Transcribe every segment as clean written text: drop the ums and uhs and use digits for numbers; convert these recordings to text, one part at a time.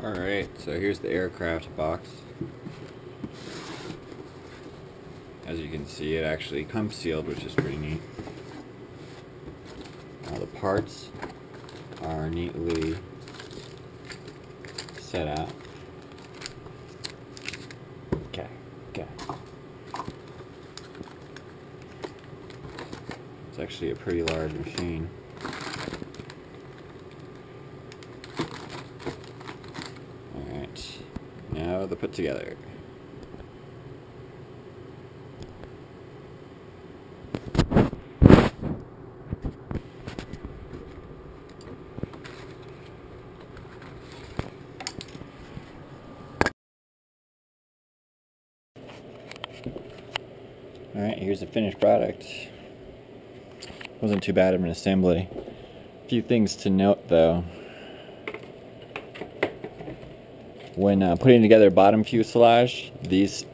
Alright, so here's the Xaircraft box. As you can see, it actually comes sealed, which is pretty neat. The parts are neatly set out. Okay. It's actually a pretty large machine. Alright, now they're put together. Alright, here's the finished product. Wasn't too bad of an assembly. A few things to note though. When putting together bottom fuselage, these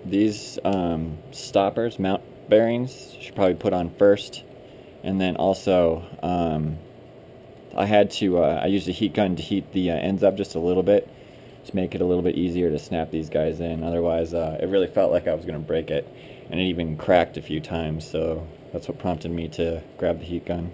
stoppers, mount bearings, should probably put on first. And then also, I used a heat gun to heat the ends up just a little bit, to make it a little bit easier to snap these guys in. Otherwise, it really felt like I was going to break it, and it even cracked a few times, so that's what prompted me to grab the heat gun.